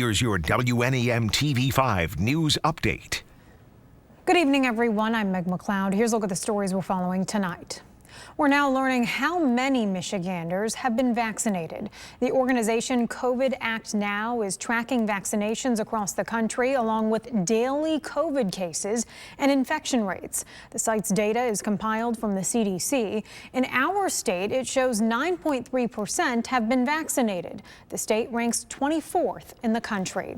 Here's your WNEM TV5 news update. Good evening, everyone. I'm Meg McLeod. Here's a look at the stories we're following tonight. We're now learning how many Michiganders have been vaccinated. The organization COVID Act Now is tracking vaccinations across the country along with daily COVID cases and infection rates. The site's data is compiled from the CDC. In our state, it shows 9.3% have been vaccinated. The state ranks 24th in the country.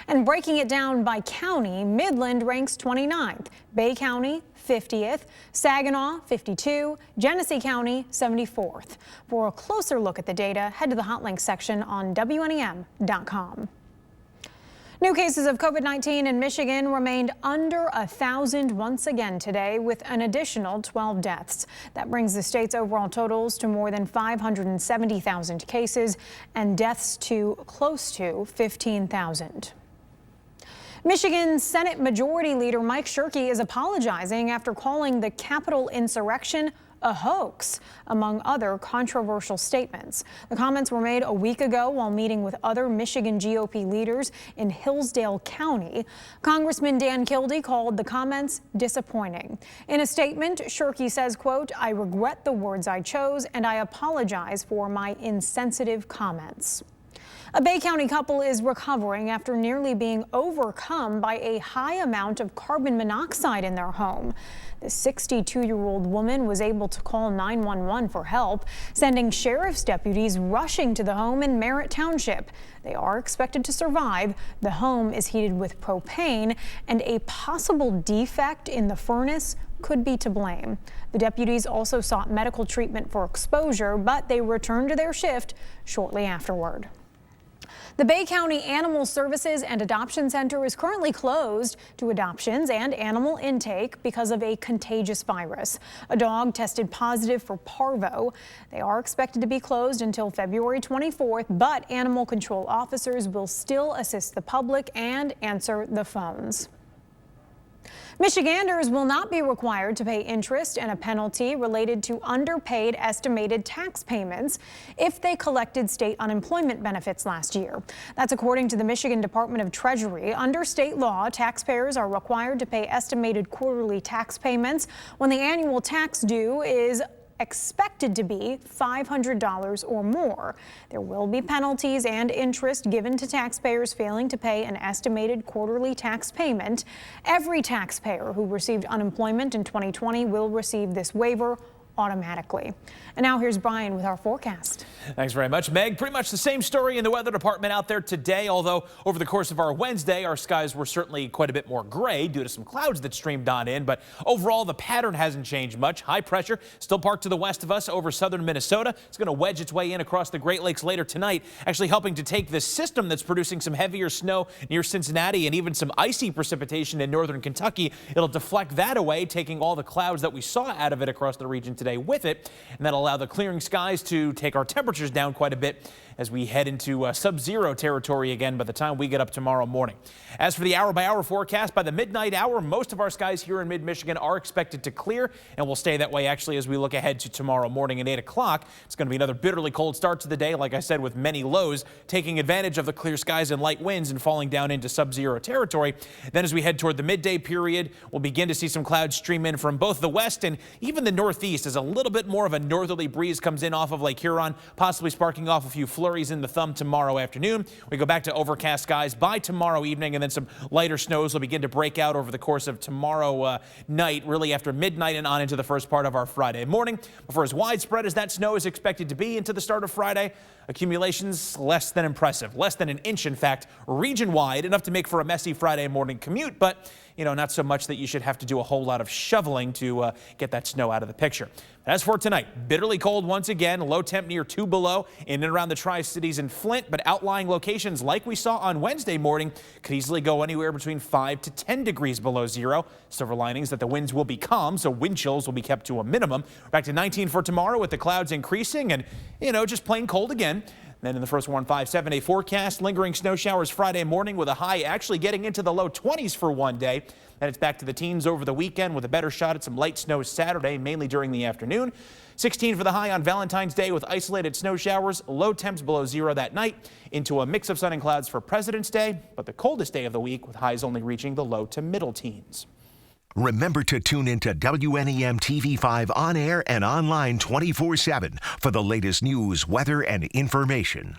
And breaking it down by county, Midland ranks 29th, Bay County 50th, Saginaw 52, Genesee County 74th. For a closer look at the data, head to the Hot Links section on WNEM.com. New cases of COVID-19 in Michigan remained under 1,000 once again today, with an additional 12 deaths. That brings the state's overall totals to more than 570,000 cases and deaths to close to 15,000. Michigan Senate Majority Leader Mike SHIRKEY is apologizing after calling the Capitol insurrection a hoax, among other controversial statements. The comments were made a week ago while meeting with other Michigan GOP leaders in Hillsdale County. Congressman Dan Kildee called the comments disappointing. In a statement, SHIRKEY says, quote, "I regret the words I chose and I apologize for my insensitive comments." A Bay County couple is recovering after nearly being overcome by a high amount of carbon monoxide in their home. The 62-year-old woman was able to call 911 for help, sending sheriff's deputies rushing to the home in Merritt Township. They are expected to survive. The home is heated with propane, and a possible defect in the furnace could be to blame. The deputies also sought medical treatment for exposure, but they returned to their shift shortly afterward. The Bay County Animal Services and Adoption Center is currently closed to adoptions and animal intake because of a contagious virus. A dog tested positive for parvo. They are expected to be closed until February 24th, but animal control officers will still assist the public and answer the phones. Michiganders will not be required to pay interest and a penalty related to underpaid estimated tax payments if they collected state unemployment benefits last year. That's according to the Michigan Department of Treasury. Under state law, taxpayers are required to pay estimated quarterly tax payments when the annual tax due is expected to be $500 or more. There will be penalties and interest given to taxpayers failing to pay an estimated quarterly tax payment. Every taxpayer who received unemployment in 2020 will receive this waiver automatically. And now here's Brian with our forecast. Thanks very much, Meg. Pretty much the same story in the weather department out there today, although over the course of our Wednesday, our skies were certainly quite a bit more gray due to some clouds that streamed on in. But overall, the pattern hasn't changed much. High pressure still parked to the west of us over southern Minnesota. It's going to wedge its way in across the Great Lakes later tonight, actually helping to take this system that's producing some heavier snow near Cincinnati and even some icy precipitation in northern Kentucky. It'll deflect that away, taking all the clouds that we saw out of it across the region today with it, and that'll allow the clearing skies to take our temperatures down quite a bit as we head into sub-zero territory again by the time we get up tomorrow morning. As for the hour-by-hour forecast, by the midnight hour, most of our skies here in mid-Michigan are expected to clear, and will stay that way actually as we look ahead to tomorrow morning at 8 o'clock. It's going to be another bitterly cold start to the day, like I said, with many lows taking advantage of the clear skies and light winds and falling down into sub-zero territory. Then as we head toward the midday period, we'll begin to see some clouds stream in from both the west and even the northeast as a little bit more of a northerly breeze comes in off of Lake Huron, possibly sparking off a few flurries in the thumb tomorrow afternoon. We go back to overcast skies by tomorrow evening, and then some lighter snows will begin to break out over the course of tomorrow night, really after midnight and on into the first part of our Friday morning. But for as widespread as that snow is expected to be into the start of Friday, accumulations less than impressive, less than an inch, in fact, region-wide, enough to make for a messy Friday morning commute, but not so much that you should have to do a whole lot of shoveling to get that snow out of the picture. As for tonight, bitterly cold once again, low temp near 2 below in and around the Tri-Cities and Flint, but outlying locations like we saw on Wednesday morning could easily go anywhere between 5 to 10 degrees below zero. Silver linings that the winds will be calm, so wind chills will be kept to a minimum. Back to 19 for tomorrow with the clouds increasing and, just plain cold again. Then in the first 7-day forecast, lingering snow showers Friday morning with a high actually getting into the low 20s for one day. Then it's back to the teens over the weekend with a better shot at some light snow Saturday, mainly during the afternoon. 16 for the high on Valentine's Day with isolated snow showers, low temps below 0 that night, into a mix of sun and clouds for President's Day, but the coldest day of the week with highs only reaching the low to middle teens. Remember to tune into WNEM TV5 on air and online 24/7 for the latest news, weather, and information.